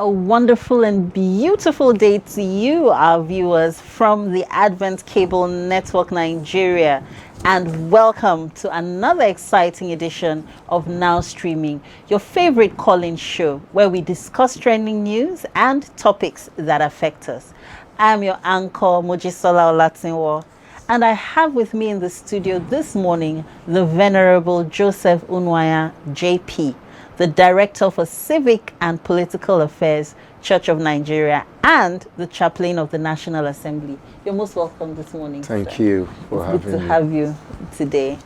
A wonderful and beautiful day to you, our viewers from the Advent Cable Network Nigeria, and welcome to another exciting edition of Now Streaming, your favorite call-in show where we discuss trending news and topics that affect us. I'm your anchor, Mojisola Olatinwo, and I have with me in the studio this morning the Venerable Joseph Unwaya, JP, the Director for Civic and Political Affairs, Church of Nigeria, and the Chaplain of the National Assembly. You're most welcome this morning. Thank sir. you for having me. Good to have you today.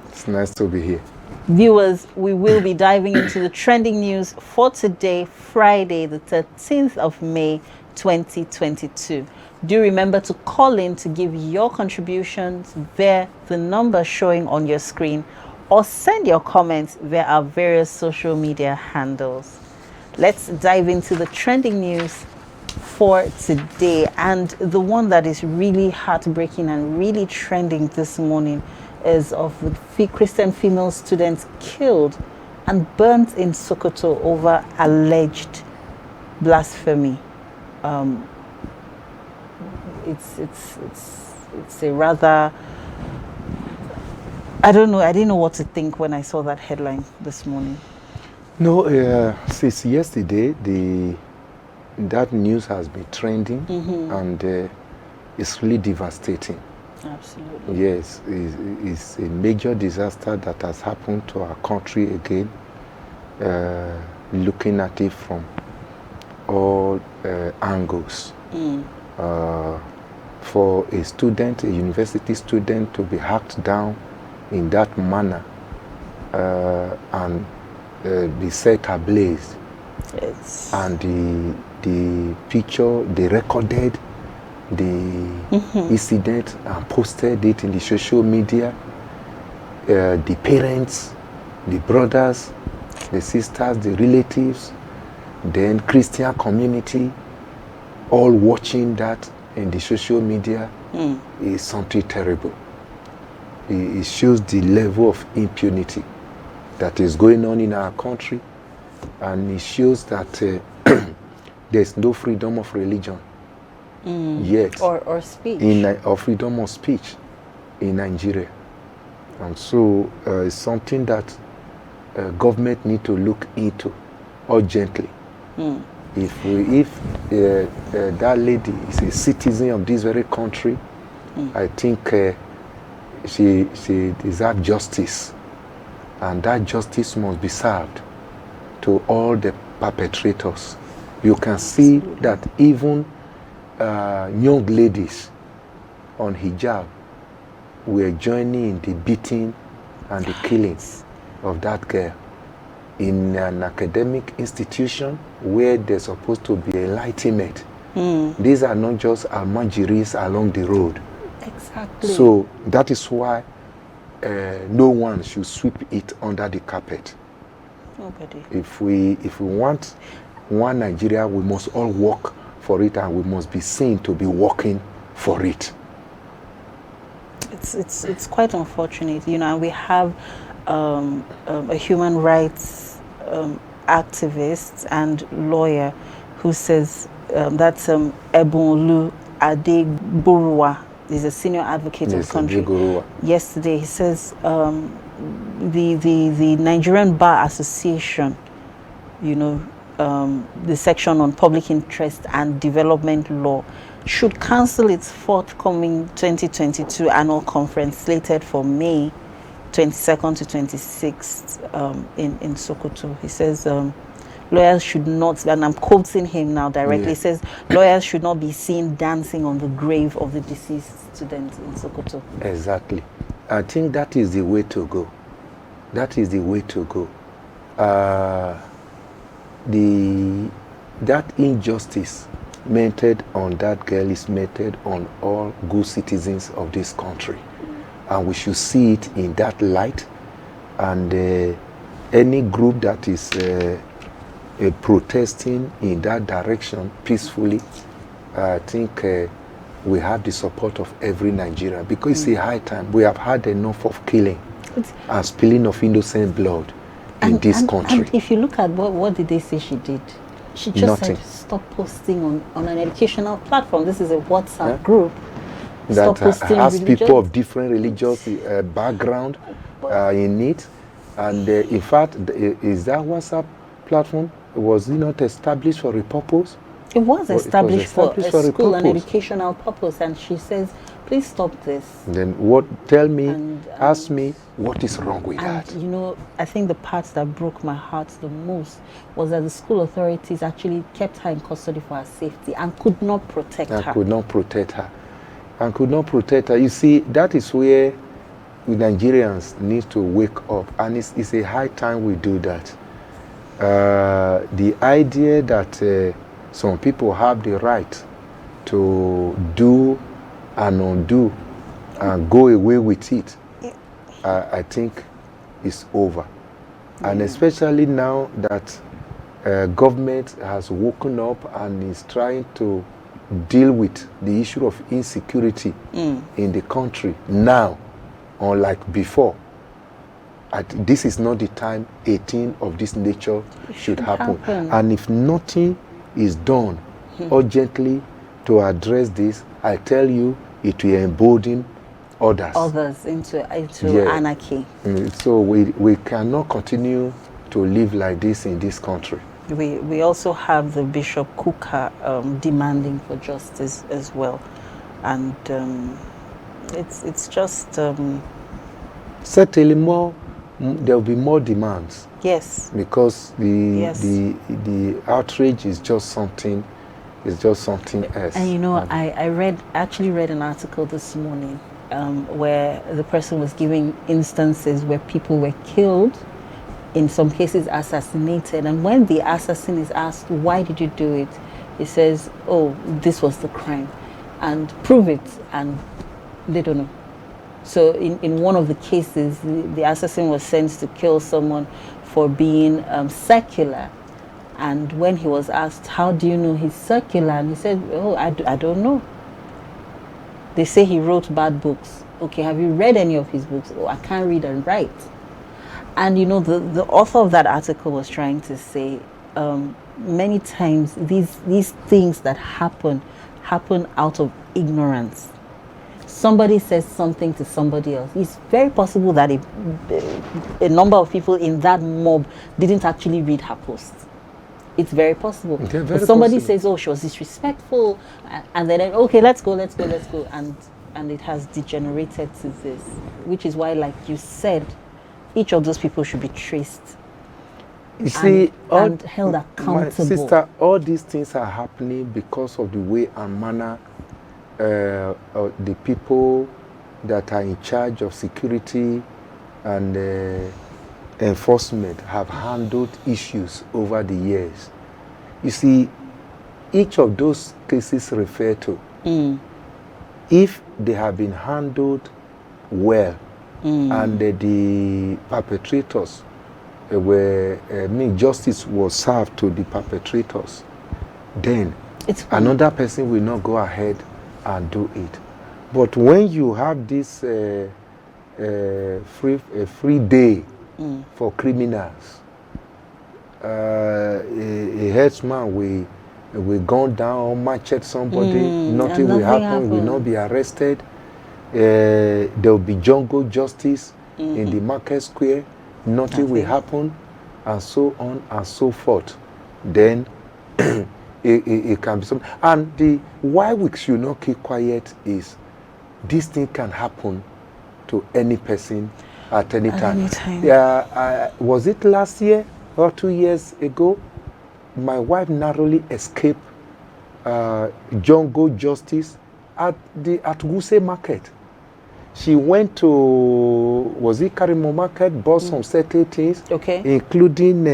It's nice to be here. Viewers, we will be diving into the trending news for today, Friday, the 13th of May, 2022. Do remember to call in to give your contributions via the number showing on your screen, or send your comments via our various social media handles. Let's dive into the trending news for today. And the one that is really heartbreaking and really trending this morning is of the Christian female students killed and burnt in Sokoto over alleged blasphemy. It's a rather, I didn't know what to think when I saw that headline this morning. No, since yesterday, that news has been trending, and it's really devastating. Absolutely. Yes, it's a major disaster that has happened to our country again, looking at it from all angles. For a student, a university student, to be hacked down in that manner and be set ablaze. Yes. And the picture, they recorded the incident and posted it in the social media. The parents, the brothers, the sisters, the relatives, then Christian community, all watching that in the social media is something terrible. It shows the level of impunity that is going on in our country, and it shows that there's no freedom of religion yet, or speech, or freedom of speech in Nigeria. And so it's something that government need to look into urgently. If that lady is a citizen of this very country, I think she deserves justice, and that justice must be served to all the perpetrators. You can see that even young ladies on hijab were joining in the beating and the killings of that girl in an academic institution where there's supposed to be enlightenment. These are not just almajiris along the road. Exactly. So that is why no one should sweep it under the carpet. Nobody. If we want one Nigeria, we must all work for it, and we must be seen to be working for it. It's quite unfortunate, and we have a human rights activist and lawyer who says that's Ebonlu Adegboruwa. He's a senior advocate of the country. Yesterday, he says the Nigerian Bar Association, the section on public interest and development law, should cancel its forthcoming 2022 annual conference slated for May 22nd to 26th in Sokoto. He says lawyers should not, and I'm quoting him now directly, he says lawyers should not be seen dancing on the grave of the deceased student in Sokoto. Exactly. I think that is the way to go. That is the way to go. That injustice meted on that girl is meted on all good citizens of this country. And we should see it in that light. And any group that is protesting in that direction peacefully, I think we have the support of every Nigerian, because it's a high time. We have had enough of killing and spilling of innocent blood in this country. And if you look at what did they say she did? She just Nothing. said, stop posting on an educational platform. This is a WhatsApp group. Stop That posting has religious. people of different religious background in it. And in fact, is that WhatsApp platform, was it not established for a purpose? It was established for a school, purpose. an educational purpose, and she says, please stop this. Then ask me, what is wrong with that? You know, I think the part that broke my heart the most was that the school authorities actually kept her in custody for her safety and could not protect her. Could not protect her. You see, that is where we Nigerians need to wake up, and it's a high time we do that. The idea that some people have the right to do and undo and go away with it, I think is over. And especially now that government has woken up and is trying to deal with the issue of insecurity in the country now, unlike before. This is not the time a thing of this nature should happen. And if nothing is done urgently to address this, I tell you, it will embolden others into Yeah. anarchy. So we cannot continue to live like this in this country. We also have the Bishop Kuka demanding for justice as well, and it's just certainly there will be more demands. Yes, Because the outrage is just something. It's just something else. And you know, I actually read an article this morning where the person was giving instances where people were killed, in some cases assassinated, and when the assassin is asked, why did you do it? He says, oh, this was the crime, and prove it, and they don't know. So in one of the cases, the assassin was sent to kill someone for being secular. And when he was asked, how do you know he's secular? And he said, oh, I don't know. They say he wrote bad books. Okay, have you read any of his books? Oh, I can't read and write. And you know, the author of that article was trying to say, many times these things that happen out of ignorance. Somebody says something to somebody else. It's very possible that a number of people in that mob didn't actually read her post. It's very possible. But somebody says, oh, she was disrespectful, and then, okay, let's go, and it has degenerated to this, which is why, like you said, each of those people should be traced. You see, and held accountable. My sister, all these things are happening because of the way and manner the people that are in charge of security and enforcement have handled issues over the years. You see, each of those cases referred to, if they have been handled well and the perpetrators justice was served to the perpetrators, then another person will not go ahead and do it. But when you have this free day for criminals, a headsman will gun down or machete somebody, nothing will happen, will not be arrested. There will be jungle justice in the market square, nothing will happen, and so on and so forth. Then it can be something. And why we should not keep quiet is this thing can happen to any person at any time. Yeah, was it last year or 2 years ago? My wife narrowly escaped jungle justice at Wuse Market. She went to, was it Karimo Market, bought some certain things, including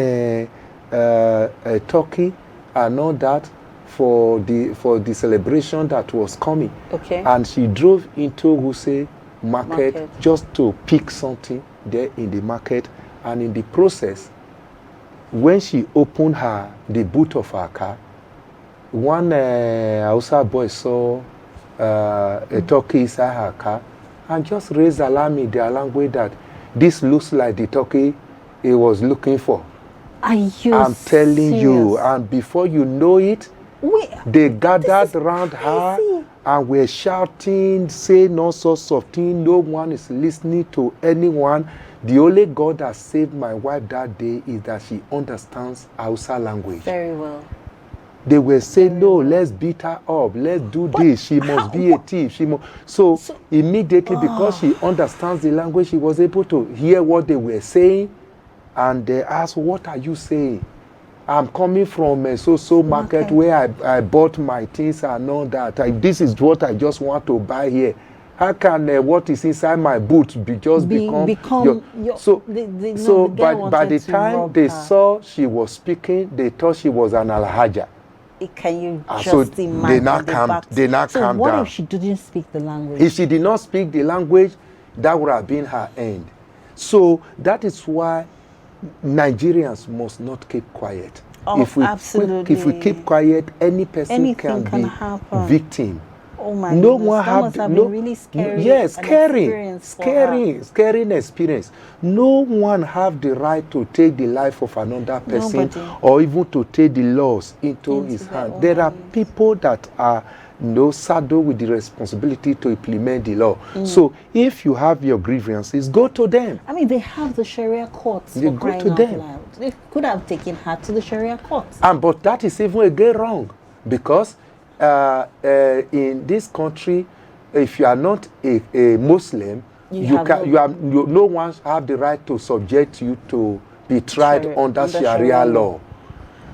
turkey and all that for the celebration that was coming. And she drove into Wuse market just to pick something there in the market, and in the process, when she opened the boot of her car, one Hausa boy saw a turkey inside her car and just raised alarm in their language that this looks like the turkey he was looking for. Are you I'm telling you. serious? And before you know it, they gathered around her and were shouting, saying all sorts of things. No one is listening to anyone. The only God that saved my wife that day is that she understands Hausa language. Very well. They were saying, no, let's beat her up. Let's do this. She must be a thief. So immediately, because she understands the language, she was able to hear what they were saying. And they asked, what are you saying? I'm coming from a so-so market where I bought my things and all that. This is what I just want to buy here. How can what is inside my boot become your... So by the time they saw she was speaking, they thought she was an alhaja. Can you just imagine? They now calmed down. What if she didn't speak the language? If she did not speak the language, that would have been her end. So that is why Nigerians must not keep quiet. Absolutely. If we keep quiet, any person Anything can be happen. victim. Oh my goodness. That must have been really scary. Yes, scaring experience. No one have the right to take the life of another person or even to take the laws into his hand. There are people that are saddled with the responsibility to implement the law. So if you have your grievances, go to them. I mean, they have the Sharia courts. You go to them. Loud. They could have taken her to the Sharia courts. But that is even again wrong, because in this country, if you are not a Muslim, no one have the right to subject you to be tried under Sharia law.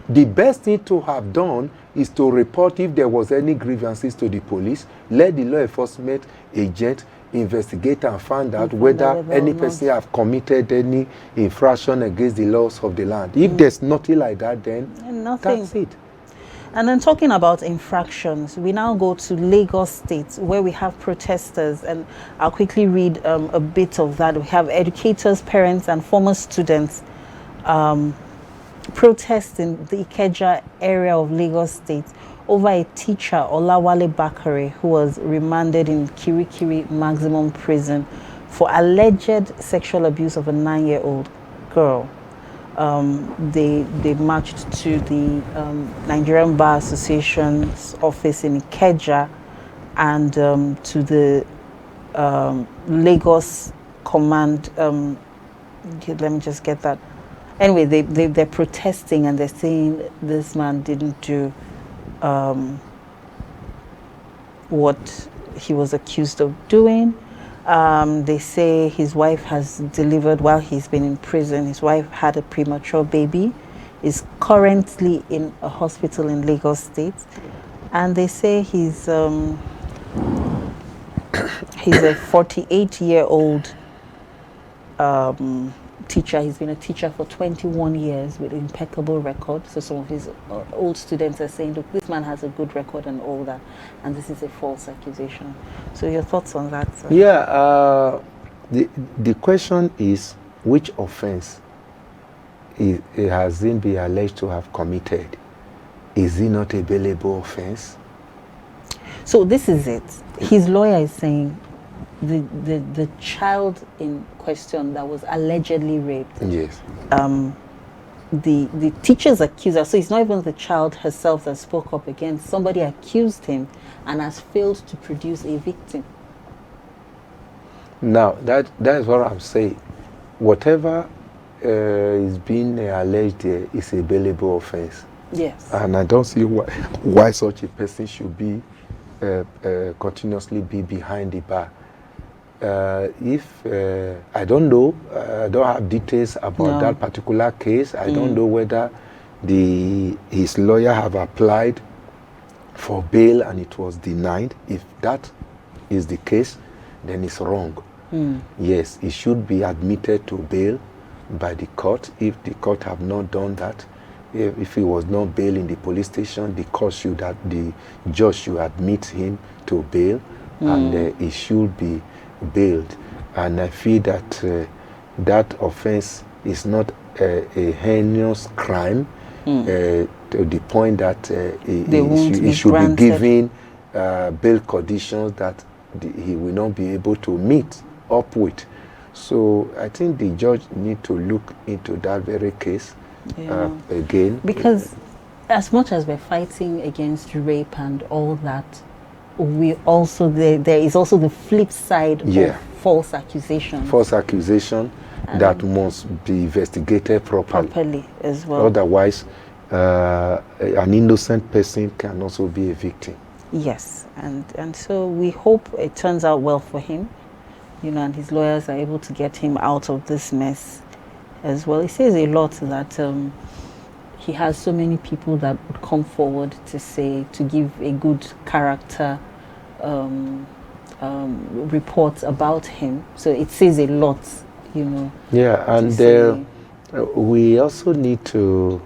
The best thing to have done is to report if there was any grievances to the police. Let the law enforcement agent investigate and find out whether any person have committed any infraction against the laws of the land. If there's nothing like that, then that's it. And then talking about infractions, we now go to Lagos State, where we have protesters, and I'll quickly read a bit of that. We have educators, parents, and former students protesting the Ikeja area of Lagos State over a teacher, Olawale Bakare, who was remanded in Kirikiri Maximum Prison for alleged sexual abuse of a 9-year-old girl. They marched to the Nigerian Bar Association's office in Ikeja and to the Lagos Command. Let me just get that. Anyway, they're protesting and they're saying this man didn't do what he was accused of doing. They say his wife has delivered while he's been in prison. His wife had a premature baby, is currently in a hospital in Lagos State. And they say he's a 48-year-old teacher. He's been a teacher for 21 years with impeccable record. So some of his old students are saying, look, this man has a good record and all that, and this is a false accusation. So your thoughts on that, sir? Yeah, the question is, which offense has he been alleged to have committed? Is it not a bailable offense? So this is it. His lawyer is saying the child in question that was allegedly raped. Yes. The teacher's accuser, so it's not even the child herself that spoke up against. Somebody accused him and has failed to produce a victim. Now, that is what I'm saying. Whatever is being alleged there is a bailable offense. Yes. And I don't see why such a person should be continuously be behind the bar. If I don't know, I don't have details about that particular case. I don't know whether his lawyer have applied for bail and it was denied. If that is the case, then it's wrong. Yes, he should be admitted to bail by the court. If the court have not done that, if he was not bail in the police station, the judge should admit him to bail, and he should be bailed. And I feel that that offense is not a heinous crime to the point that he should be given bail conditions that he will not be able to meet up with. So I think the judge need to look into that very case again. Because as much as we're fighting against rape and all that, we also there is also the flip side of false accusation. False accusation that must be investigated properly as well. Otherwise, an innocent person can also be a victim. Yes, and so we hope it turns out well for him, and his lawyers are able to get him out of this mess as well. It says a lot that he has so many people that would come forward to give a good character report about him. So it says a lot, Yeah, and we also need to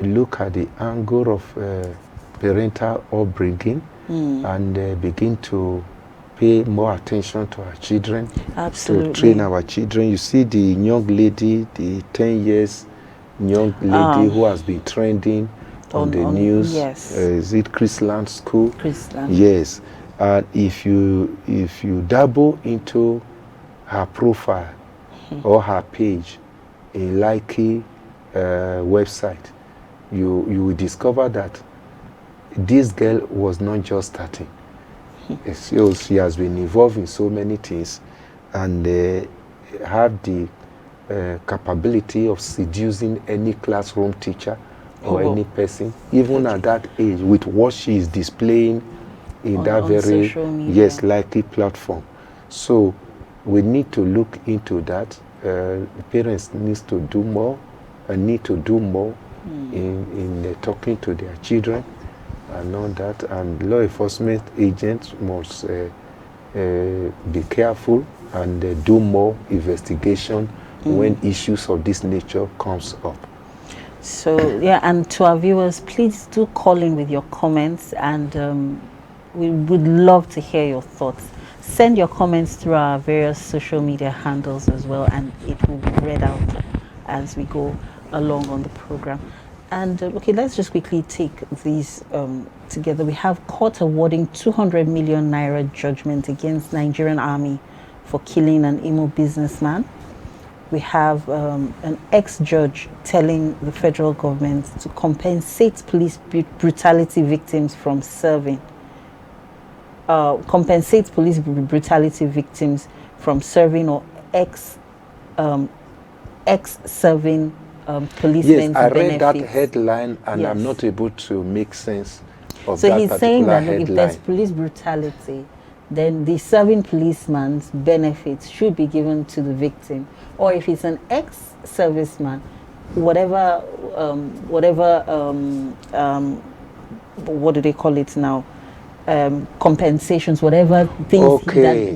look at the angle of parental upbringing and begin to pay more attention to our children. Absolutely. To train our children. You see the young lady, the 10 years young lady who has been trending on the news. Yes. Is it Chrisland School? Chrisland. Yes. And if you dabble into her profile or her page in Likey website, you will discover that this girl was not just starting. So she has been involved in so many things and have the capability of seducing any classroom teacher or any person, even at that age, with what she is displaying in that very Likey platform. So we need to look into that. Parents need to do more in talking to their children and all that, and law enforcement agents must be careful and do more investigation when issues of this nature comes up. So and to our viewers, please do call in with your comments, and we would love to hear your thoughts. Send your comments through our various social media handles as well, and it will be read out as we go along on the program. And okay, let's just quickly take these together. We have court awarding 200 million naira judgment against Nigerian army for killing an Imo businessman. We have an ex-judge telling the federal government to compensate police brutality victims from serving. Compensate police brutality victims from serving or ex-serving policemen's Yes, I read benefits. that headline and I'm not able to make sense of so that he's saying that headline. If there's police brutality, then the serving policeman's benefits should be given to the victim. Or if it's an ex-serviceman, whatever what do they call it now? Compensations, whatever things,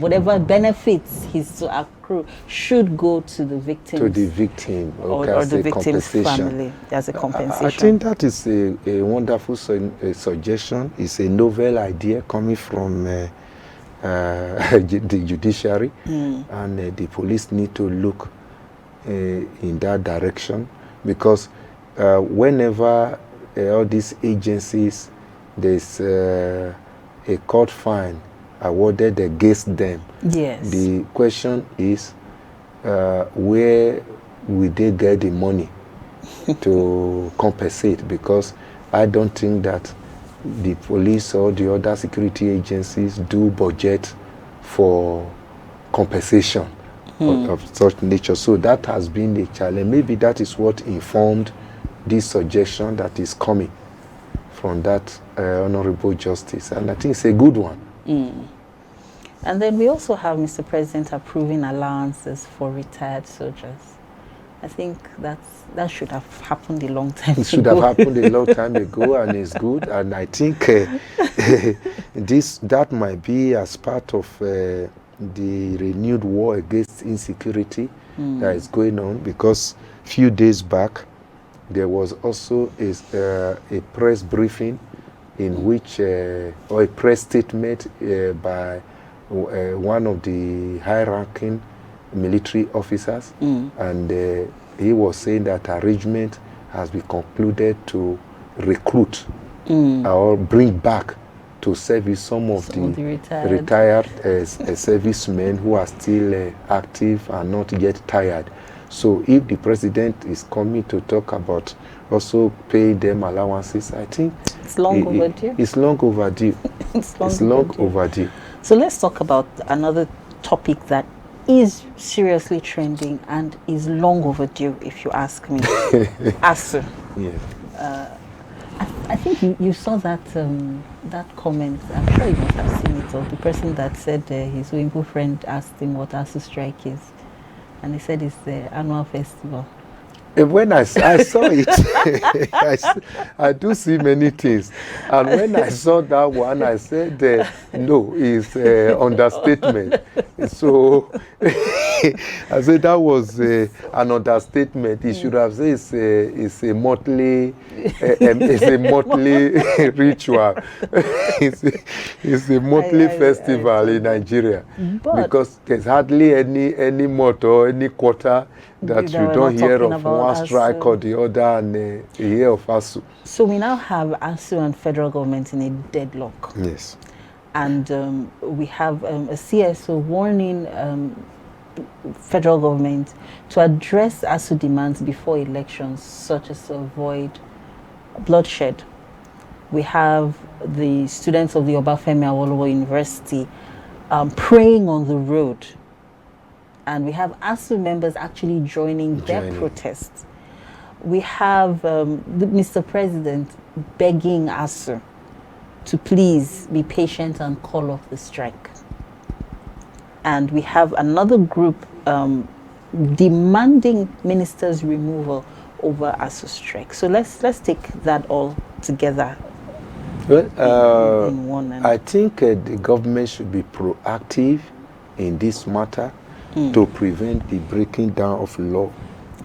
whatever benefits he's to accrue should go to the victim. To the victim, or the victim's family as a compensation. I think that is a wonderful suggestion. It's a novel idea coming from the judiciary, and the police need to look in that direction, because whenever all these agencies, there's a court fine awarded against them. Yes. The question is, where will they get the money to compensate? Because I don't think that the police or the other security agencies do budget for compensation of such nature. So that has been a challenge. Maybe that is what informed this suggestion that is coming from that honorable justice, and I think it's a good one. And then we also have Mr. President approving allowances for retired soldiers. I think that should have happened a long time ago. It should have happened a long time ago, and it's good. And I think that might be as part of the renewed war against insecurity that is going on, because a few days back there was also a press briefing in which, or a press statement by one of the high-ranking military officers, and he was saying that arrangement has been concluded to recruit or bring back to service some of the retired servicemen who are still active and not yet tired. So if the president is coming to talk about also paying them allowances, I think it's long overdue. It's long overdue. It's long overdue. So let's talk about another topic that is seriously trending and is long overdue, if you ask me. ASU. Yeah. I think you saw that that comment. I'm sure you must have seen it. Of the person that said his Wimbo friend asked him what ASU strike is, and he said it's the annual festival. When I saw it, I do see many things. And when I saw that one, I said, no, it's understatement. So I said that was an understatement. He should have said it's a monthly, ritual. It's a monthly festival in Nigeria. Because there's hardly any month or any quarter that you don't hear of one strike or the other, and a year of ASU. So we now have ASU and federal government in a deadlock. Yes. And we have a CSO warning federal government to address ASU demands before elections, such as to avoid bloodshed. We have the students of the Obafemi Awolowo University praying on the road. And we have ASU members actually joining their protests. We have Mr. President begging ASU to please be patient and call off the strike. And we have another group demanding ministers' removal over ASU strike. So let's take that all together. Well, in one. I think the government should be proactive in this matter. To prevent the breaking down of law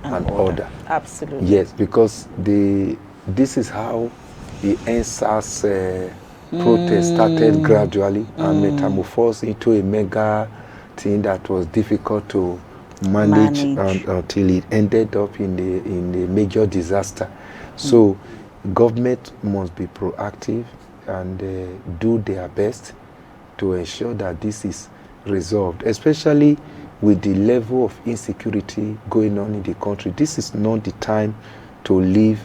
and order. Absolutely. Yes, because this is how the NSAS protest started gradually and metamorphosed into a mega thing that was difficult to manage. Until it ended up in a major disaster. So government must be proactive and do their best to ensure that this is resolved, especially with the level of insecurity going on in the country. This is not the time to leave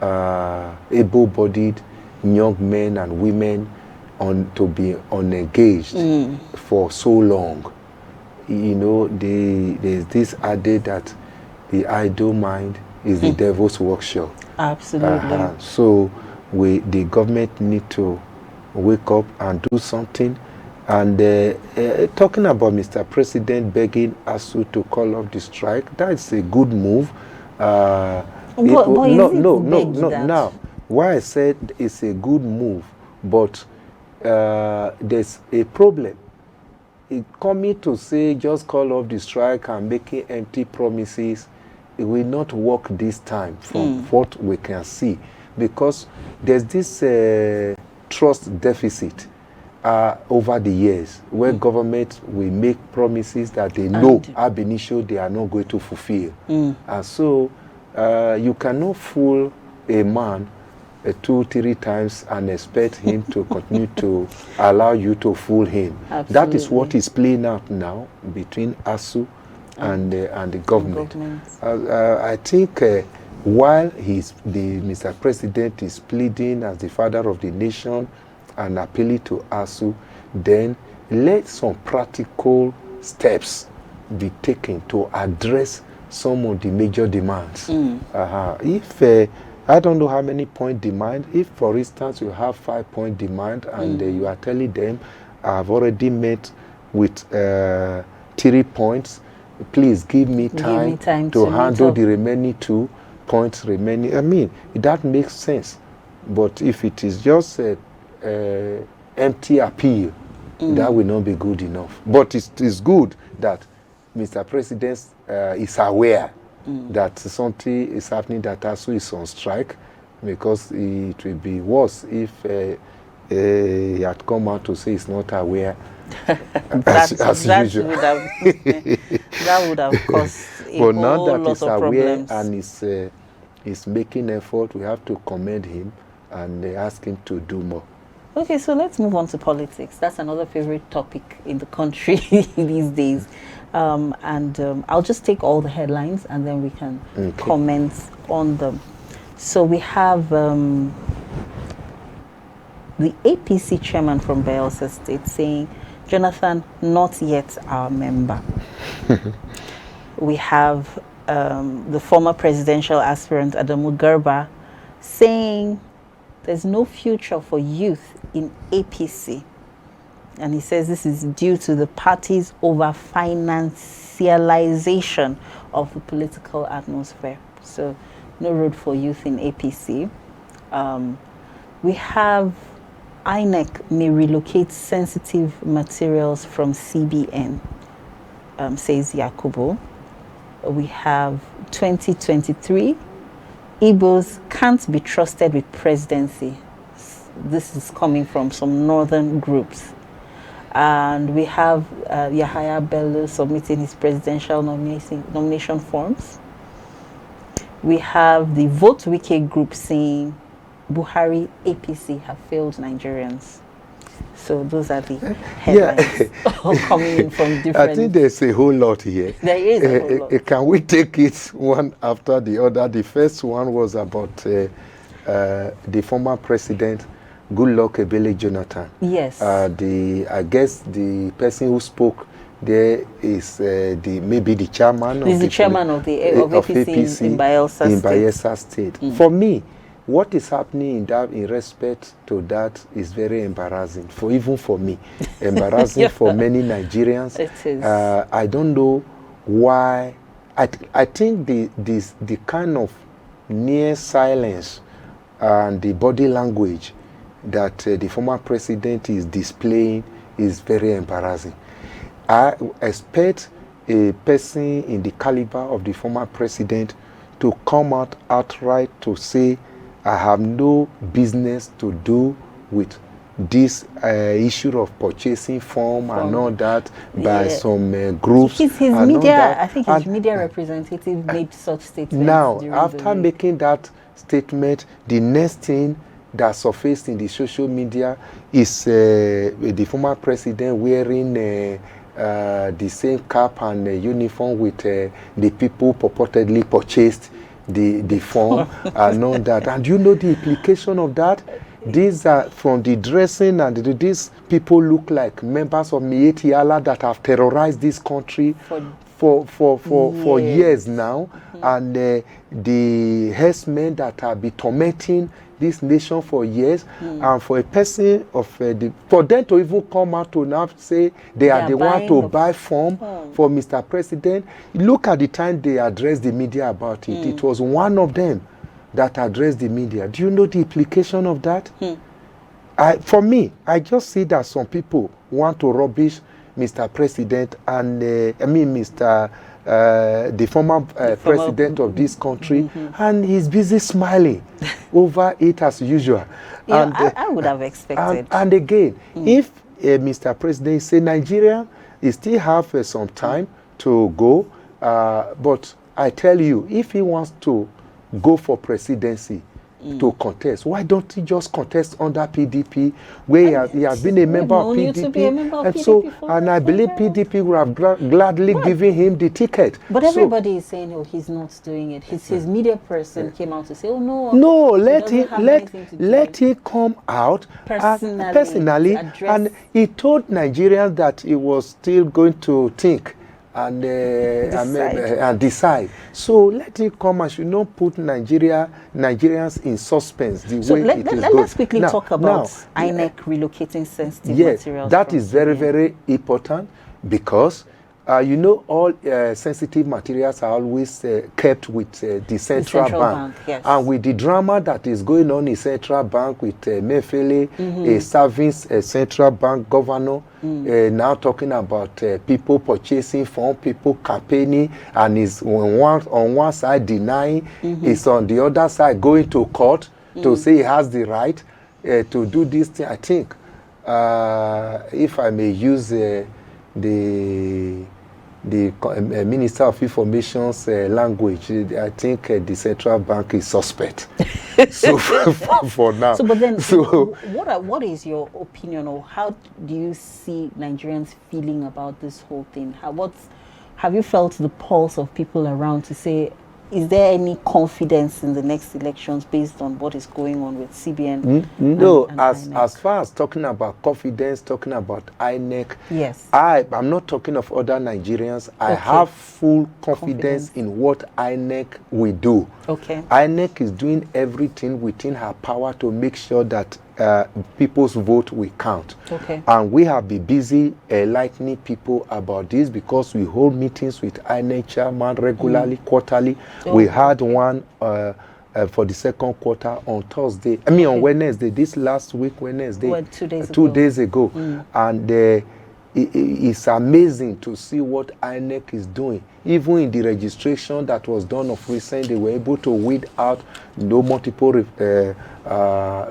able-bodied young men and women to be unengaged for so long. You know, there's this adage that the idle mind is the devil's workshop. Absolutely. So the government need to wake up and do something. And talking about Mr. President begging ASU to call off the strike, that's a good move. No. Now, why I said it's a good move, but there's a problem. It coming to say just call off the strike and making empty promises, it will not work this time from what we can see, because there's this trust deficit. Over the years, where government will make promises that they know ab initio they are not going to fulfill. And so you cannot fool a man 2-3 times and expect him to continue to allow you to fool him. Absolutely. That is what is playing out now between ASU and the government. I think while Mr. President is pleading as the father of the nation and appealing to ASU, then let some practical steps be taken to address some of the major demands. If I don't know how many point demand, if for instance you have 5-point demand and you are telling them I've already met with 3 points, please give me time to handle the remaining 2 points remaining. I mean, that makes sense. But if it is just empty appeal, that will not be good enough. But it is good that Mr. President is aware that something is happening, that ASU is on strike, because it will be worse if he had come out to say he's not aware. as usual. That would have caused a but whole now that lot he's of aware problems. and is making effort, we have to commend him and ask him to do more. Okay, so let's move on to politics. That's another favorite topic in the country these days. I'll just take all the headlines and then we can comment on them. So we have the APC chairman from Bayelsa State saying, Jonathan, not yet our member. We have the former presidential aspirant Adamu Garba saying there's no future for youth in APC. And he says this is due to the party's over-financialization of the political atmosphere. So no road for youth in APC. We have INEC may relocate sensitive materials from CBN, says Yakubu. We have 2023. Igbos can't be trusted with presidency. This is coming from some northern groups. And we have Yahaya Bello submitting his presidential nomination forms. We have the Vote Wiki group saying Buhari APC have failed Nigerians. So those are the headlines coming in from different... I think there's a whole lot here. There is a whole lot. Can we take it one after the other? The first one was about the former president, Goodluck Ebele Jonathan. Yes. I guess the person who spoke there is maybe the chairman. He's the chairman of APC in Bayelsa State. For me, what is happening in respect to that is very embarrassing, even for me, embarrassing for many Nigerians. It is. I don't know why. I think the kind of near silence and the body language that the former president is displaying is very embarrassing. I expect a person in the caliber of the former president to come out outright to say, I have no business to do with this issue of purchasing form and all that by some groups. His media, I think his media representative made such statements. Now, after making that statement, the next thing that surfaced in the social media is the former president wearing the same cap and uniform with the people purportedly purchased the form and all that. And you know the implication of that? These are from the dressing, and these people look like members of Mieti Allah that have terrorized this country for years now. And the herdsmen that have been tormenting this nation for years, and for a person of for them to even come out to now say they are the one to buy form for Mr. President. Look at the time they addressed the media about it. It was one of them that addressed the media. Do you know the implication of that? For me, I just see that some people want to rubbish Mr. President and the former president of this country, and he's busy smiling over it as usual. And I would have expected. And again, if Mr. President say Nigeria, he still have some time to go, but I tell you, if he wants to go for presidency, to contest, why don't he just contest under PDP, where he has been a member of PDP, and I believe PDP would have gladly given him the ticket. But everybody is saying, oh, he's not doing it. His media person came out to say, oh no, let him come out personally, and he told Nigerians that he was still going to think and decide. So let it come and should not put Nigerians in suspense the way it is going. Let's quickly talk about INEC relocating sensitive materials. That is very, very important, because you know, all sensitive materials are always kept with the central bank. Yes. And with the drama that is going on in central bank with Mefele, a serving central bank governor, now talking about people purchasing form, people campaigning, and is on one side denying, is on the other side going to court to say he has the right to do this thing. I think, if I may use the Minister of Information's language, I think the central bank is suspect. So for now. So, but then, so what is your opinion, or how do you see Nigerians feeling about this whole thing? Have you felt the pulse of people around to say, is there any confidence in the next elections based on what is going on with CBN? No, and as far as talking about confidence, talking about INEC, yes, I'm not talking of other Nigerians. I have full confidence in what INEC will do. Okay. INEC is doing everything within her power to make sure that people's vote will count. Okay. And we have been busy enlightening people about this, because we hold meetings with INEC chairman regularly, quarterly. We had one for the second quarter on Thursday. I mean, on Wednesday, this last week, Wednesday. Well, 2 days ago. 2 days ago. And it's amazing to see what INEC is doing. Even in the registration that was done of recent, they were able to weed out multiple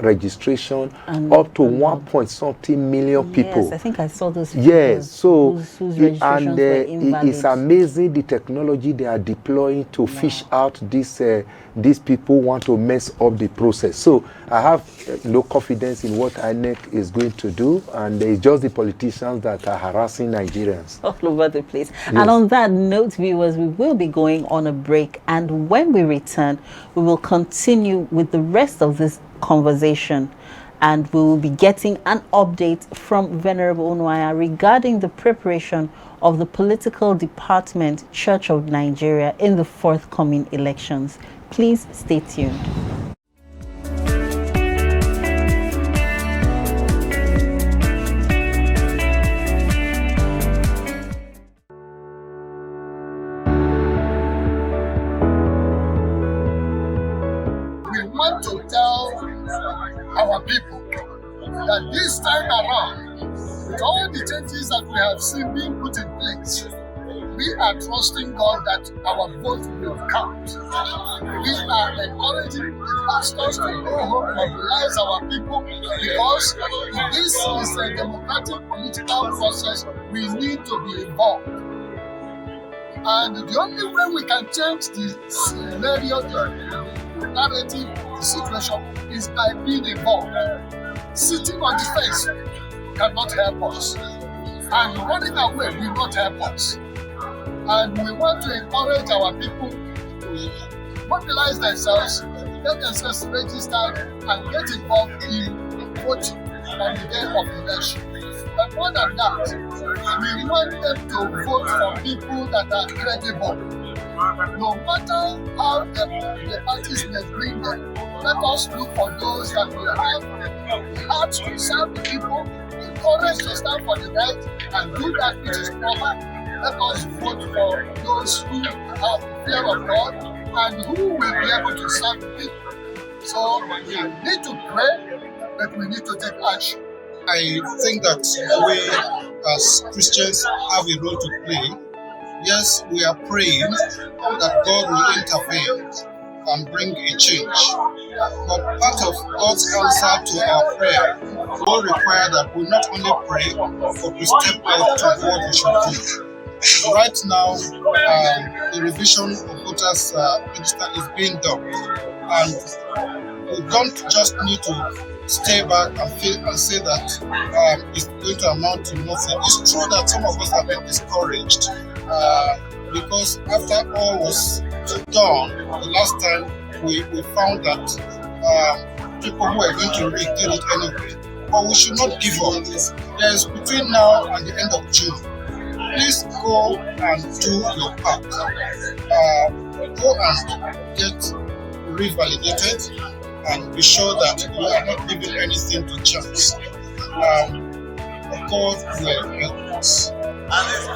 registration, up to 1.something million people. Yes, I think I saw those. Yes, so whose registrations were invalid. It's amazing the technology they are deploying to fish out these people want to mess up the process. So I have no confidence in what INEC is going to do, and it's just the politicians that are harassing Nigerians all over the place. Yes. And on that note, viewers, we will be going on a break, and when we return, we will continue with the rest of this conversation, and we will be getting an update from Venerable Onwaya regarding the preparation of the political department Church of Nigeria in the forthcoming elections. Please stay tuned. We want to tell our people that this time around, with all the changes that we have seen being put in place, we are trusting God that our vote will count. We are encouraging the pastors to go home and mobilize our people, because this is a democratic political process. We need to be involved. And the only way we can change the scenario, the narrative, the situation, is by being involved. Sitting on the fence cannot help us, and running away will not help us. And we want to encourage our people to mobilize themselves, get themselves registered, and get involved in voting on the day of election. But more than that, we want them to vote for people that are credible. No matter how the parties may bring them, let us look for those that will have the heart to serve the people, the courage to stand for the right, and do that which is proper. Let us vote for those who have the fear of God and who will be able to serve the people. So we need to pray, but we need to take action. I think that we as Christians have a role to play. Yes, we are praying that God will intervene and bring a change. But part of God's answer to our prayer will require that we not only pray, but we step out to what we should do. Right now, the revision of voters register is being done, and we don't just need to stay back and say that it's going to amount to nothing. It's true that some of us have been discouraged because after all was done, the last time we found that people who are going to rig did it anyway. But we should not give up. There's between now and the end of June. Please go and do your part. Go and get revalidated and be sure that you are not giving anything to chance. God will help us.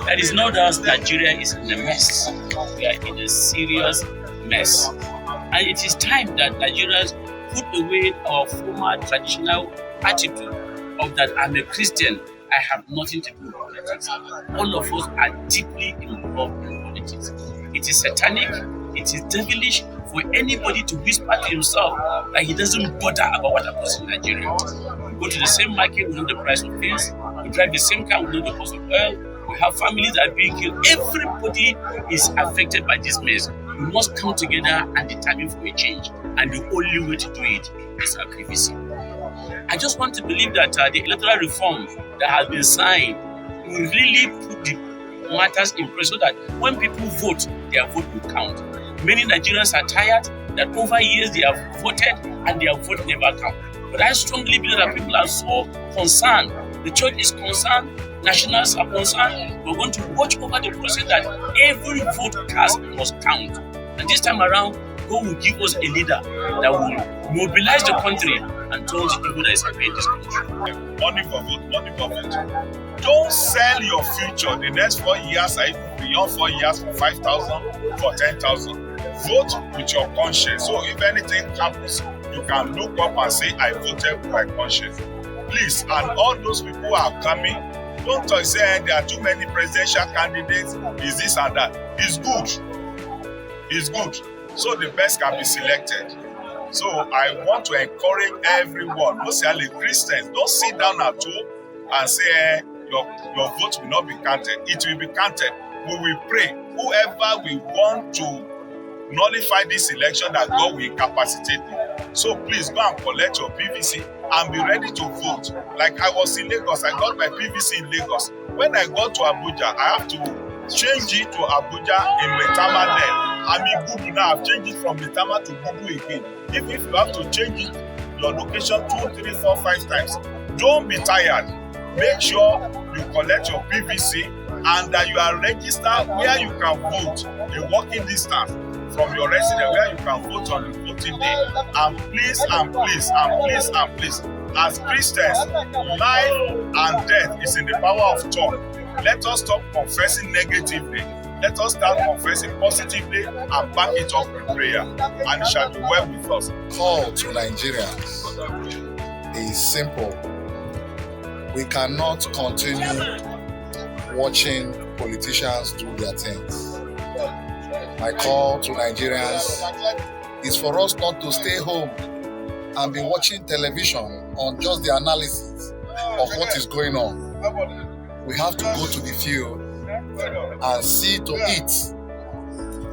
There is no doubt Nigeria is in a mess. We are in a serious mess. And it is time that Nigerians put away our former traditional attitude of that I'm a Christian, I have nothing to do with politics. All of us are deeply involved in politics. It is satanic, it is devilish for anybody to whisper to himself that he doesn't bother about what happens in Nigeria. We go to the same market, we know the price of things. We drive the same car, we know the cost of oil. We have families that are being killed. Everybody is affected by this mess. We must come together and determine for a change. and the only way to do it is through PVC. I just want to believe that the electoral reform that has been signed will really put the matters in place so that when people vote, their vote will count. Many Nigerians are tired that over years they have voted and their vote never counts. But I strongly believe that people are so concerned. The church is concerned, nationals are concerned. We're going to watch over the process that every vote cast must count. And this time around, God will give us a leader that will mobilize the country and tell the people that is happening in this country. Money for vote, money for vote. Don't sell your future the next 4 years or even beyond 4 years for 5,000, for 10,000. Vote with your conscience. So if anything happens, you can look up and say, I voted with my conscience. Please, and all those people who are coming, don't talk, say there are too many presidential candidates, is this and that. It's good. It's good. So the best can be selected. So I want to encourage everyone, mostly Christians, don't sit down at home and say your vote will not be counted. It will be counted. We will pray. Whoever we want to nullify this election, that God will incapacitate you. So please go and collect your PVC and be ready to vote. Like I was in Lagos, I got my PVC in Lagos. When I got to Abuja, I have to change it to Abuja in Metama then. I'm in Gudu now, I've changed it from Metama to Gudu again. Even if you have to change it, your location 2, 3, 4, 5 times, don't be tired. Make sure you collect your PVC and that you are registered where you can vote a walking distance from your residence, where you can vote on the voting day. And please, and please, and please, and please, as Christians, life and death is in the power of tongue. Let us stop confessing negatively. Let us start confessing positively and back it up with prayer, and it shall be well with us. Call to Nigerians is simple. We cannot continue watching politicians do their things. My call to Nigerians is for us not to stay home and be watching television on just the analysis of what is going on. We have to go to the field and see to it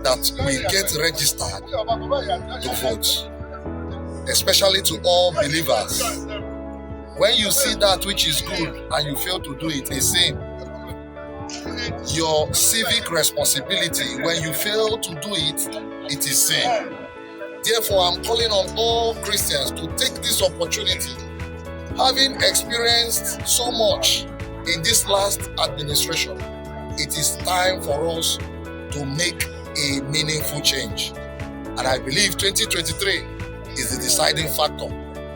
that we get registered to vote, especially to all believers. When you see that which is good and you fail to do it, a sin. Your civic responsibility, when you fail to do it, it is sin. Therefore, I'm calling on all Christians to take this opportunity, having experienced so much in this last administration. It is time for us to make a meaningful change. And I believe 2023 is the deciding factor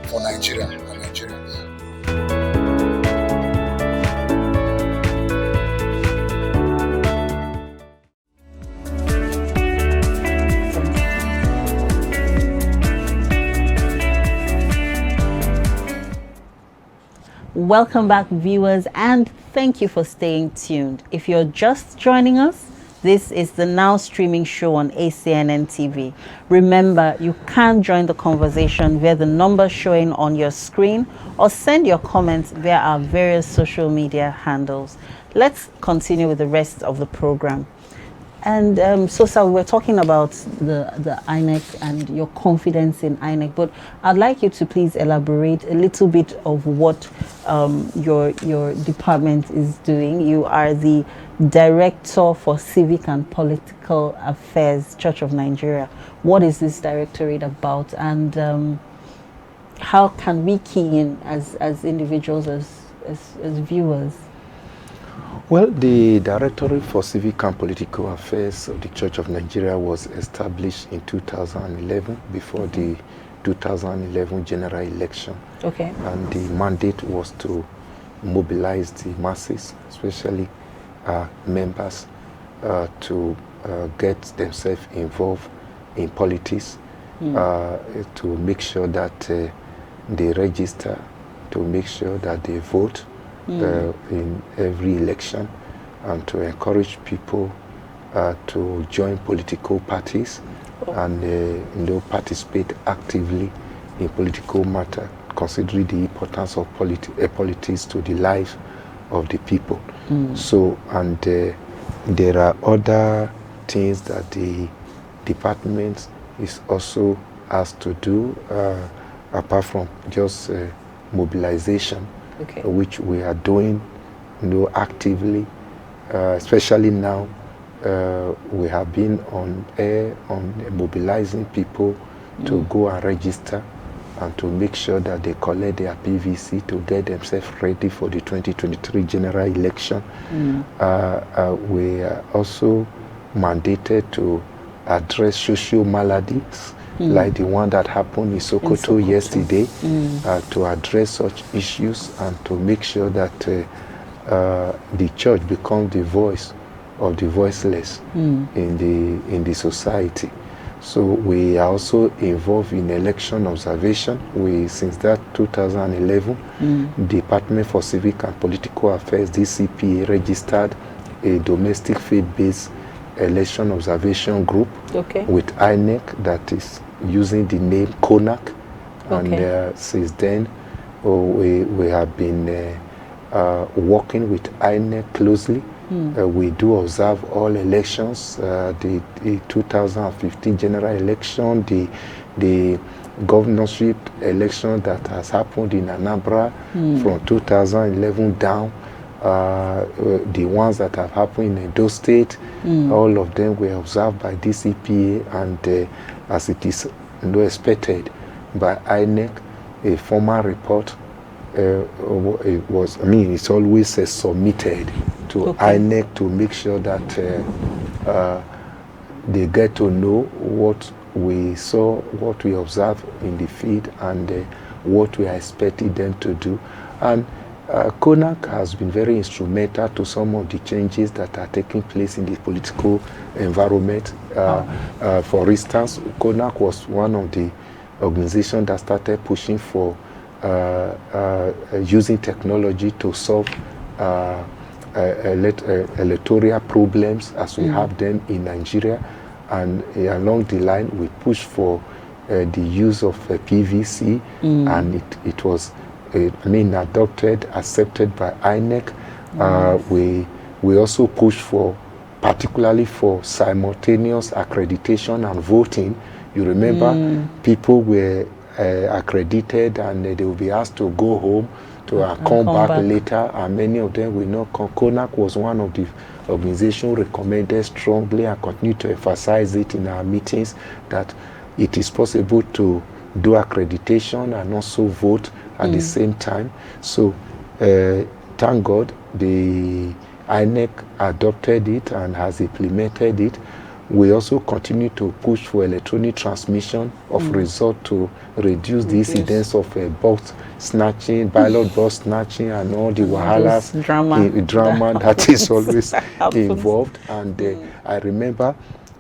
for Nigeria and Nigerians. Welcome back, viewers, and thank you for staying tuned. If you're just joining us, this is the now streaming show on ACNNTV. Remember, you can join the conversation via the number showing on your screen or send your comments via our various social media handles. Let's continue with the rest of the program. And so, sir, we were talking about the INEC and your confidence in INEC, but I'd like you to please elaborate a little bit of what your department is doing. You are the Director for Civic and Political Affairs, Church of Nigeria. What is this directorate about, and how can we key in as individuals, as viewers? Well, the Directorate for Civic and Political Affairs of the Church of Nigeria was established in 2011, before the 2011 general election. Okay. And the mandate was to mobilize the masses, especially members, to get themselves involved in politics, to make sure that they register, to make sure that they vote in every election, and to encourage people to join political parties and participate actively in political matter, considering the importance of politics to the life of the people. So, and there are other things that the department is also us to do, apart from just mobilization, which we are doing, actively, especially now. We have been on air on mobilizing people to go and register and to make sure that they collect their PVC to get themselves ready for the 2023 general election. We are also mandated to address social maladies like the one that happened in Sokoto yesterday, to address such issues and to make sure that the church becomes the voice of the voiceless in the society. So we are also involved in election observation. Since that 2011, Department for Civic and Political Affairs, Dcpa, registered a domestic faith-based election observation group with INEC that is using the name CONAC. And since then, we have been working with INEC closely. We do observe all elections, the 2015 general election, the governorship election that has happened in Anambra from 2011 down, the ones that have happened in Edo State, all of them were observed by DCPA, and as it is expected by INEC, a formal report it's always submitted to INEC to make sure that they get to know what we saw, what we observed in the field, and what we are expecting them to do. And CONAC has been very instrumental to some of the changes that are taking place in the political environment. For instance, CONAC was one of the organizations that started pushing for using technology to solve electoral problems as we have them in Nigeria, and along the line we pushed for the use of PVC, and it was adopted, accepted by INEC. We also pushed for, particularly for simultaneous accreditation and voting. You remember people were accredited and they will be asked to go home to come back later, and many of them will not come. CONAC was one of the organizations recommended strongly and continue to emphasize it in our meetings, that it is possible to do accreditation and also vote at the same time. So thank God the INEC adopted it and has implemented it. We also continue to push for electronic transmission of results to reduce the incidence of box snatching, ballot box snatching, and all the wahalas, drama that is always involved. And I remember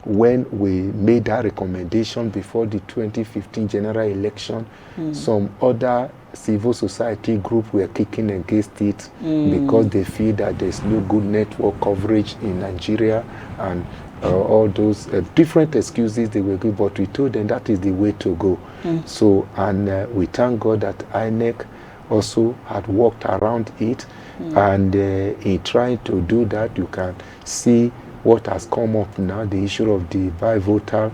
when we made that recommendation before the 2015 general election, some other civil society group were kicking against it because they feel that there's no good network coverage in Nigeria, and all those different excuses they were giving, but we told them that is the way to go. So, and we thank God that INEC also had worked around it, and in trying to do that, you can see what has come up now, the issue of the bivoter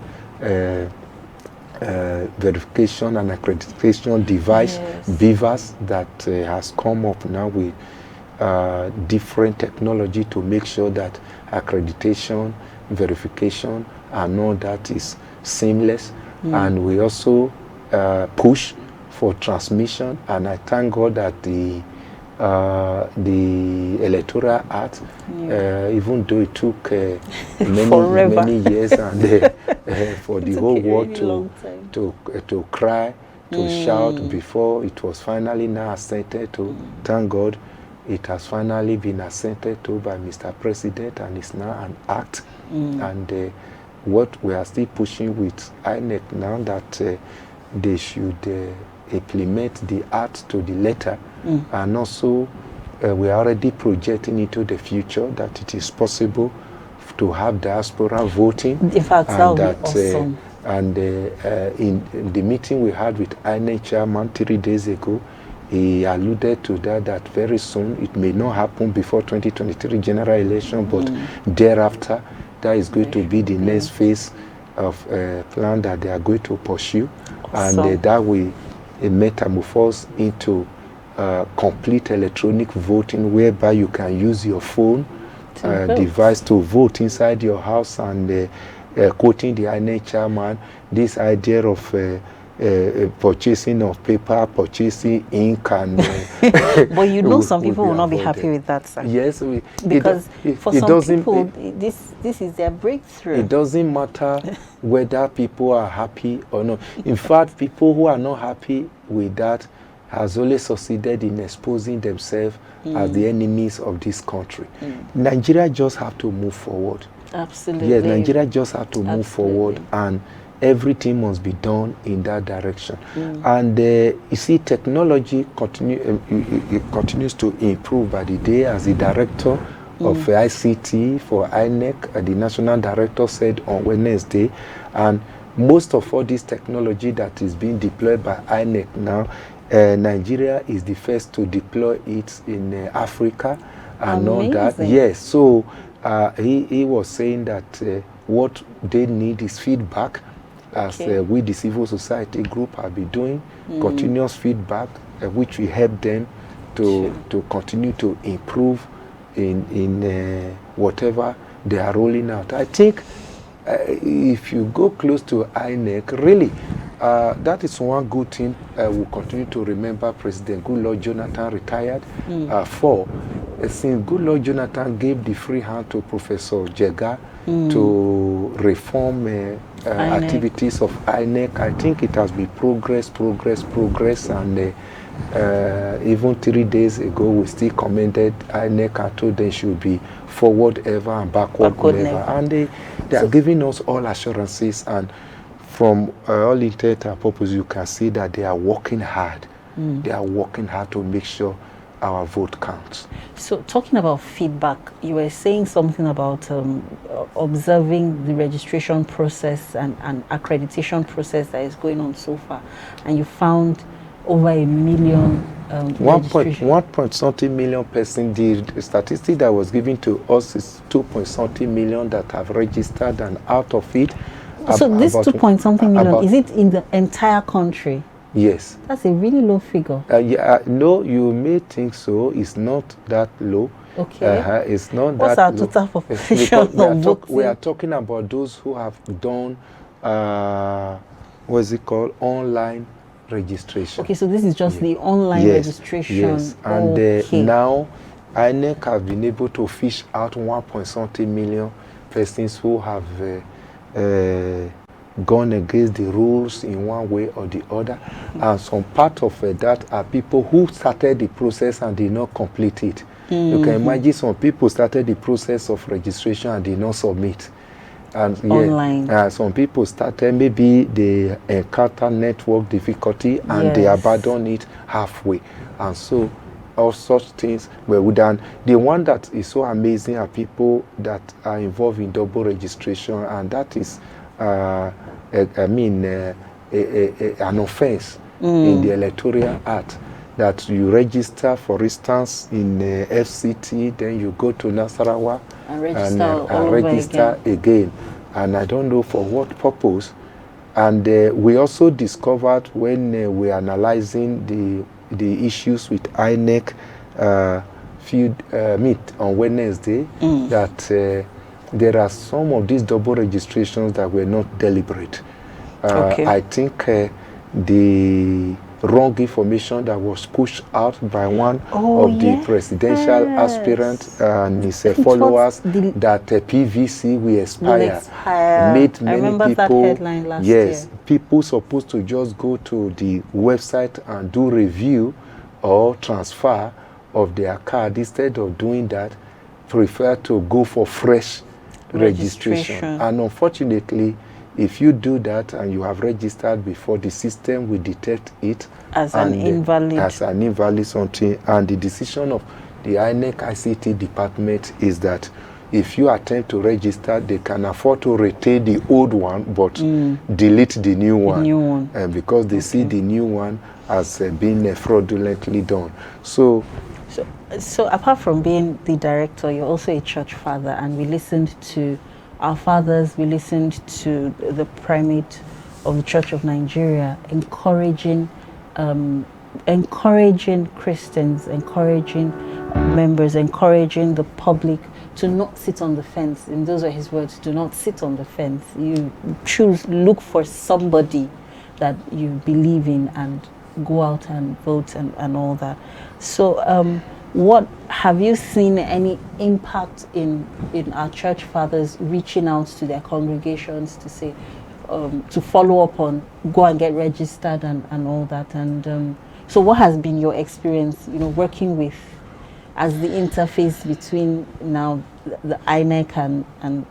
verification and accreditation device, BVAS, that has come up now with different technology to make sure that accreditation, verification, and all that is seamless. And we also push for transmission, and I thank God that the Electoral Act, even though it took many years and for the whole world to cry, to shout before it was finally now assented to, thank God it has finally been assented to by Mr. President, and it's now an act. And what we are still pushing with INEC now, that they should implement the act to the letter, and also we are already projecting into the future that it is possible to have diaspora voting. In fact, and that would be awesome. And in the meeting we had with INEC chairman 3 days ago, he alluded to that very soon, it may not happen before 2023 general election, but thereafter, that is going to be the next phase of a plan that they are going to pursue, Awesome. and that will metamorphose into complete electronic voting, whereby you can use your phone device to vote inside your house. And quoting the INEC chairman, this idea of purchasing of paper, purchasing ink, and but you know, some people will not be happy with that, sir. Yes, because for some people, this is their breakthrough. It doesn't matter whether people are happy or not. In fact, people who are not happy with that has only succeeded in exposing themselves as the enemies of this country. Nigeria just have to move forward. Absolutely. Yes, Nigeria just have to move forward, and everything must be done in that direction. And you see, technology continues to improve by the day. As the director of ICT for INEC, the national director said on Wednesday, and most of all this technology that is being deployed by INEC now, Nigeria is the first to deploy it in Africa and all that. Yes, so he was saying that what they need is feedback, as we, the civil society group, have been doing continuous feedback, which will help them to continue to improve in whatever they are rolling out. I think if you go close to INEC, really, that is one good thing we'll continue to remember President Goodluck Jonathan retired for. Since Goodluck Jonathan gave the free hand to Professor Jega to reform activities of INEC, I think it has been progress, and even 3 days ago we still commended INEC and told them should be forward ever and backward never. And they are giving us all assurances, and from all intent and purpose, you can see that they are working hard. They are working hard to make sure our vote counts. So, talking about feedback, you were saying something about observing the registration process and accreditation process that is going on so far, and you found over 1 million 1.something million person. The statistic that was given to us is 2.something million that have registered, and out of it, so this 2.something million, is it in the entire country? Yes. That's a really low figure. No, you may think so. It's not that low. Okay. It's not What's that our low. total population? We are talking about those who have done, what's it called, online registration. Okay, so this is just the online registration. Yes, and now INEC have been able to fish out 1.something million persons who have gone against the rules in one way or the other, and some part of that are people who started the process and did not complete it. You can imagine some people started the process of registration and did not submit. And online. Some people started, maybe they encounter network difficulty and they abandon it halfway, and so all such things were done. The one that is so amazing are people that are involved in double registration, and that is an offense in the Electoral Act, that you register, for instance, in FCT, then you go to Nasarawa and register again. And I don't know for what purpose. And we also discovered when we were analyzing the issues with INEC meet on Wednesday, that there are some of these double registrations that were not deliberate. I think the wrong information that was pushed out by one of the presidential aspirants and his followers, that PVC will expire, made many people, people supposed to just go to the website and do review or transfer of their card. Instead of doing that, prefer to go for fresh registration. And unfortunately, if you do that and you have registered before, the system will detect it as an invalid something. And the decision of the INEC ICT department is that if you attempt to register, they can afford to retain the old one but delete the new one, because they see the new one as being fraudulently done. So apart from being the director, you're also a church father, and we listened to our fathers, we listened to the primate of the Church of Nigeria encouraging Christians, encouraging members, encouraging the public to not sit on the fence. And those are his words: do not sit on the fence. You look for somebody that you believe in and go out and vote and all that. So what have you seen any impact in our church fathers reaching out to their congregations to say, to follow up on, go and get registered and all that? And so what has been your experience, working with, as the interface between now the INEC and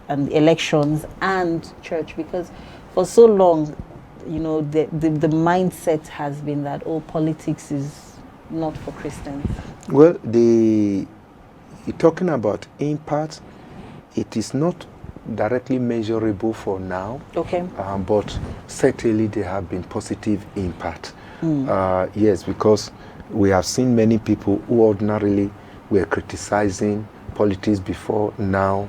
the elections and church? Because for so long, the mindset has been that, politics is not for Christians. Well, you're talking about impact. It is not directly measurable for now. Okay. But certainly there have been positive impact. Yes, because we have seen many people who ordinarily were criticizing politics before, now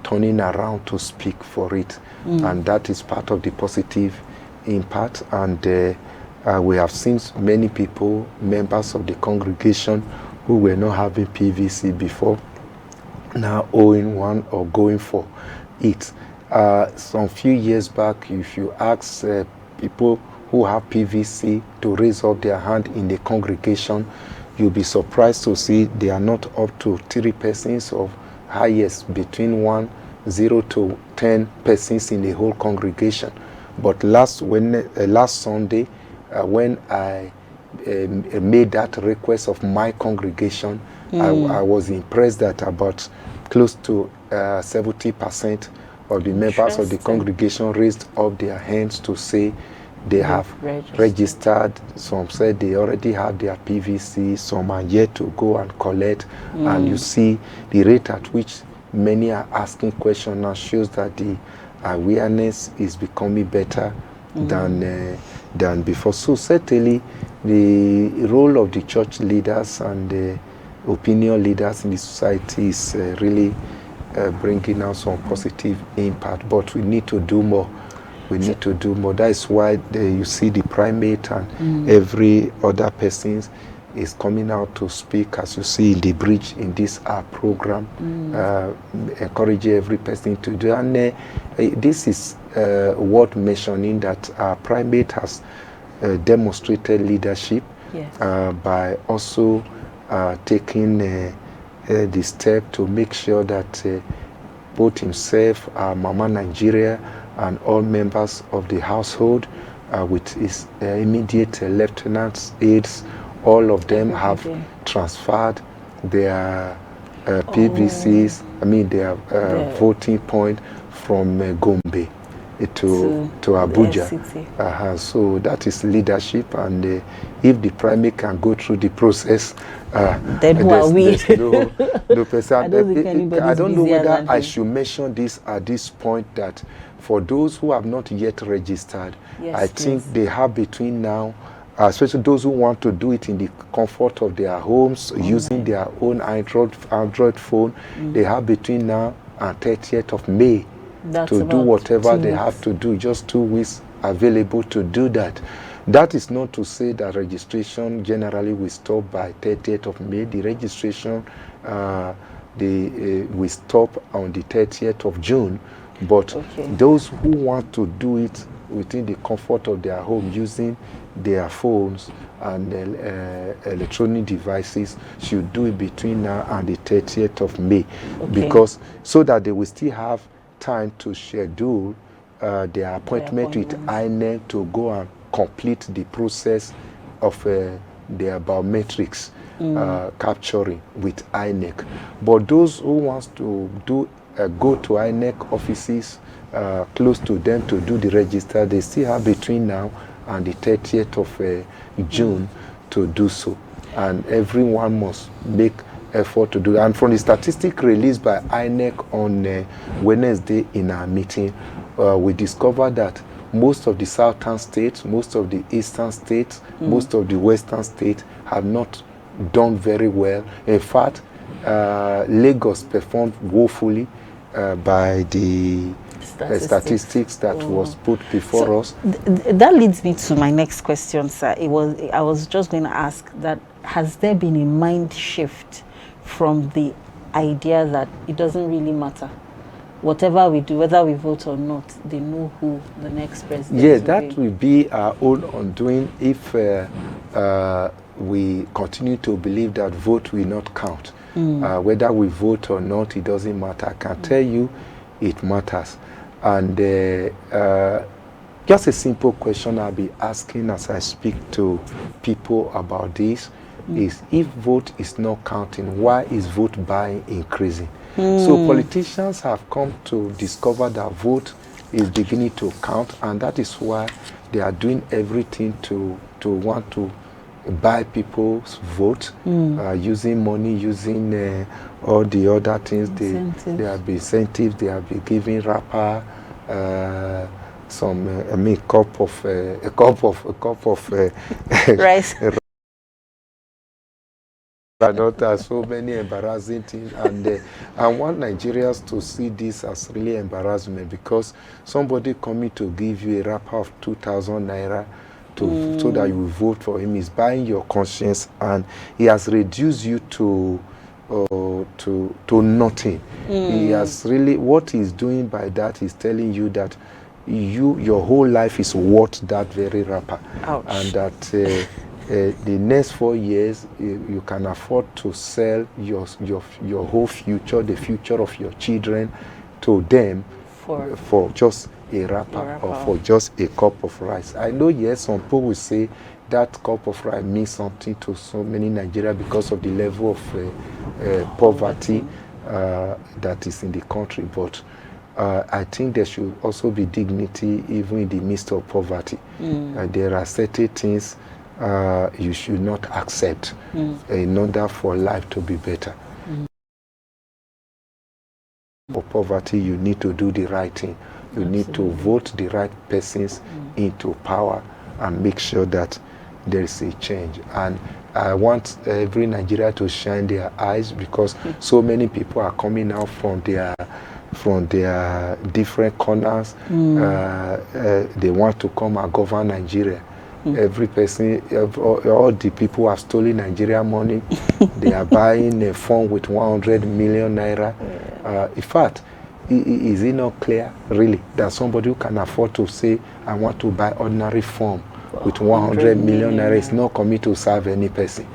turning around to speak for it. And that is part of the positive impact. And we have seen many people, members of the congregation, who were not having PVC before, now owing one or going for it. Some few years back, if you ask people who have PVC to raise up their hand in the congregation, you'll be surprised to see they are not up to 3 persons, of highest between 0 to 10 persons in the whole congregation. But last Sunday, when I made that request of my congregation, I was impressed that about close to 70% of the members of the congregation raised up their hands to say they have registered. Some said they already have their PVC, some are yet to go and collect. And you see the rate at which many are asking questions now shows that the awareness is becoming better than before. So certainly the role of the church leaders and the opinion leaders in the society is really bringing out some positive impact, but we need to do more. Need to do more. That is why you see the primate and every other person is coming out to speak, as you see in the bridge in this program, encouraging every person to do. And this is worth mentioning that our primate has demonstrated leadership by also taking the step to make sure that both himself, Mama Nigeria, and all members of the household, with his immediate lieutenants, aides, all of them have transferred their PVCs, their voting point from Gombe to Abuja. So that is leadership, and if the primate can go through the process, then who are we? No person. I don't know whether I should mention this at this point, that for those who have not yet registered, I think they have between now, especially those who want to do it in the comfort of their homes, using their own Android phone, they have between now and 30th of May to do whatever they have to do. Just 2 weeks available to do that. That is not to say that registration generally will stop by 30th of May. The registration will stop on the 30th of June. But those who want to do it within the comfort of their home, using their phones and electronic devices, should do it between now and the 30th of May, because so that they will still have time to schedule their appointment with INEC to go and complete the process of their biometrics capturing with INEC. But those who want to go to INEC offices close to them to do the register, they still have between now and the 30th of June to do so. And everyone must make effort to do that. And from the statistic released by INEC on Wednesday in our meeting, we discovered that most of the southern states, most of the eastern states, most of the western states have not done very well. In fact, Lagos performed woefully. by the statistics that was put before us. That leads me to my next question, sir. I was just going to ask that, has there been a mind shift from the idea that it doesn't really matter? Whatever we do, whether we vote or not, they know who the next president will be. That will be our own undoing if we continue to believe that vote will not count. Whether we vote or not, it doesn't matter. I can tell you it matters. And just a simple question I'll be asking as I speak to people about this is, if vote is not counting, why is vote buying increasing? So politicians have come to discover that vote is beginning to count, and that is why they are doing everything to want to buy people's vote, using money, using all the other things. They have been incentives, they have been giving rapper some a cup of rice. Not so many embarrassing things, and I want Nigerians to see this as really embarrassment, because somebody coming to give you a wrapper of 2,000 naira so that you will vote for him is buying your conscience, and he has reduced you to nothing. He has really, what he's doing by that is telling you that your whole life is worth that very wrapper. Ouch. And that the next 4 years, you can afford to sell your whole future, the future of your children, to them for just a wrapper or for just a cup of rice. I know, yes, some people will say that cup of rice means something to so many Nigerians because of the level of poverty that is in the country, but I think there should also be dignity even in the midst of poverty. There are certain things you should not accept in order for life to be better. For poverty, you need to do the right thing. You need to vote the right persons into power and make sure that there is a change. And I want every Nigeria to shine their eyes, because so many people are coming out from their different corners. They want to come and govern Nigeria. Every person, all the people who have stolen Nigerian money, they are buying a phone with 100 million naira. In fact, is it not clear, really, that somebody who can afford to say, I want to buy ordinary phone with 100 million naira is not coming to serve any person?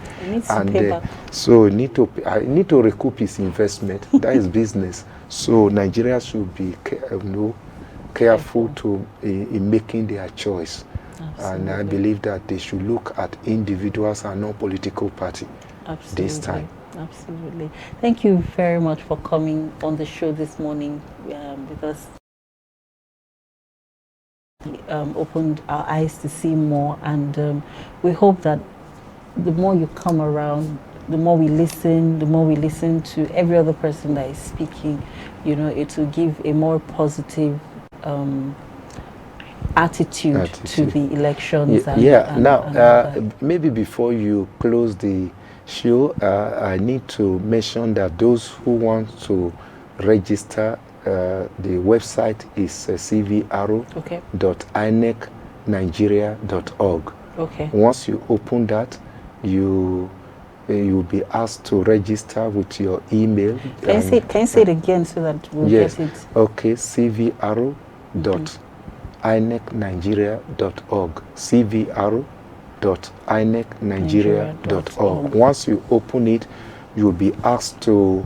And so I need to recoup his investment. That is business. So Nigeria should be careful in making their choice. Absolutely. And I believe that they should look at individuals and not political party this time. Absolutely. Thank you very much for coming on the show this morning, because opened our eyes to see more, and we hope that the more you come around, the more we listen to every other person that is speaking, it will give a more positive attitude to the elections. Maybe before you close the show, I need to mention that those who want to register, the website is cvaro.inecnigeria.org. Once you open that, you will be asked to register with your email. Can you say it again so that we'll get it? Okay, cvaro.inecnigeria.org. cvaro.inecnigeria.org. Once you open it, you will be asked to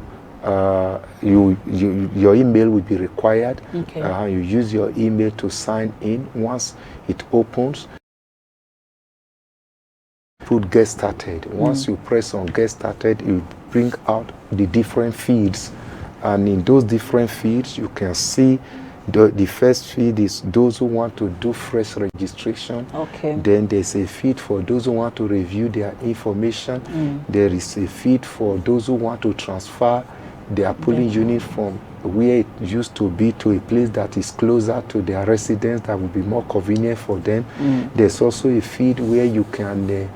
your email will be required. You use your email to sign in. Once it opens, put get started. Once you press on get started, it will bring out the different feeds, and in those different feeds you can see the first feed is those who want to do fresh registration. Then there's a feed for those who want to review their information. There is a feed for those who want to transfer their polling unit from where it used to be to a place that is closer to their residence, that will be more convenient for them. There's also a feed where you can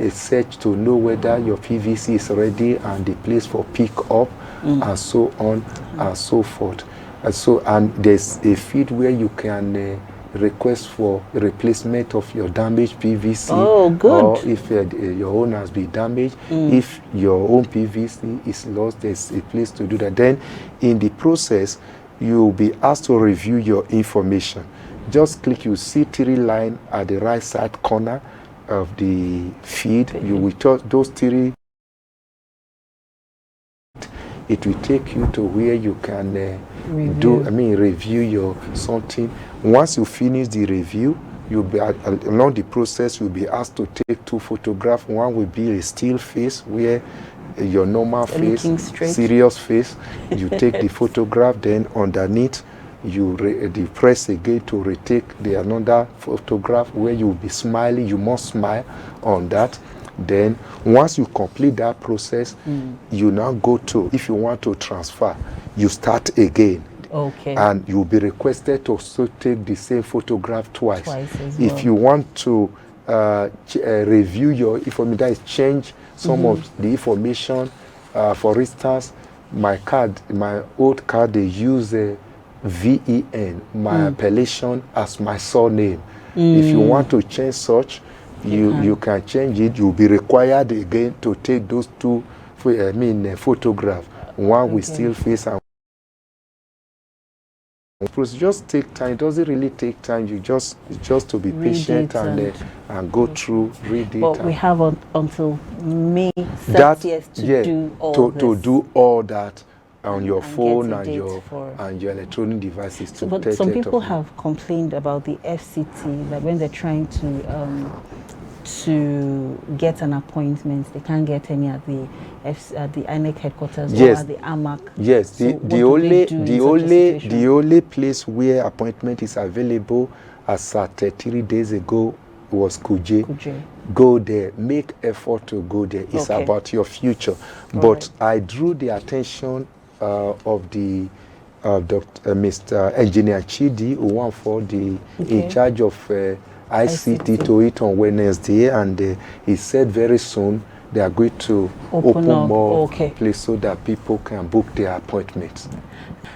search to know whether your PVC is ready and the place for pick up, and so on and so forth. And there's a field where you can request for replacement of your damaged PVC. Oh, good. Or if your own has been damaged, if your own PVC is lost, there's a place to do that. Then in the process, you'll be asked to review your information. Just click, you see 3 lines at the right side corner of the feed. You will touch those 3. It will take you to where you can review your something. Once you finish the review, you'll be along the process. You'll be asked to take 2 photographs. One will be a still face where your normal face, serious face. You take the photograph. Then underneath, you press again to retake another photograph where you'll be smiling. You must smile on that. Then once you complete that process, you now go to, if you want to transfer, you start again. Okay. And you'll be requested to also take the same photograph twice as if well. you want to review your information, that is change some of the information. For instance, my old card, they use VEN, my appellation, as my surname. If you want to change such, you can change it. You'll be required again to take those 2 photographs. One with still face and just take time. It doesn't really take time. You just to be patient and go through, read it. But we have until May 30th to do all that on your phone and your electronic devices. But some people have complained about the FCT, like when they're trying to get an appointment, they can't get any at the INEC headquarters or at the AMAC. Yes, the only place where appointment is available as at 3 days ago was Kuje. Go there, make effort to go there. It's about your future. But I drew the attention of the Mr. Engineer Chidi, who won for the in charge of ICT to it on Wednesday, and he said very soon they are going to open more places so that people can book their appointments.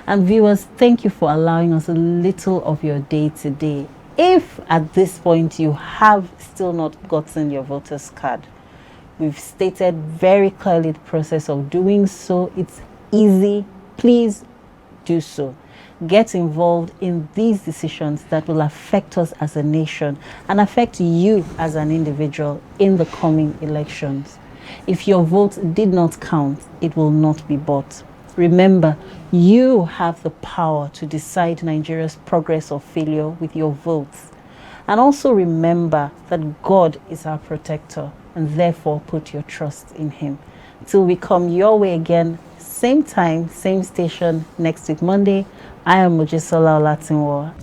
And viewers, thank you for allowing us a little of your day today. If at this point you have still not gotten your voter's card, we've stated very clearly the process of doing so. It's easy. Please do so. Get involved in these decisions that will affect us as a nation and affect you as an individual in the coming elections. If your vote did not count, it will not be bought. Remember, you have the power to decide Nigeria's progress or failure with your votes. And also remember that God is our protector, and therefore put your trust in him. Till we come your way again, same time, same station, next week Monday, I am Mojisola Olatinwo.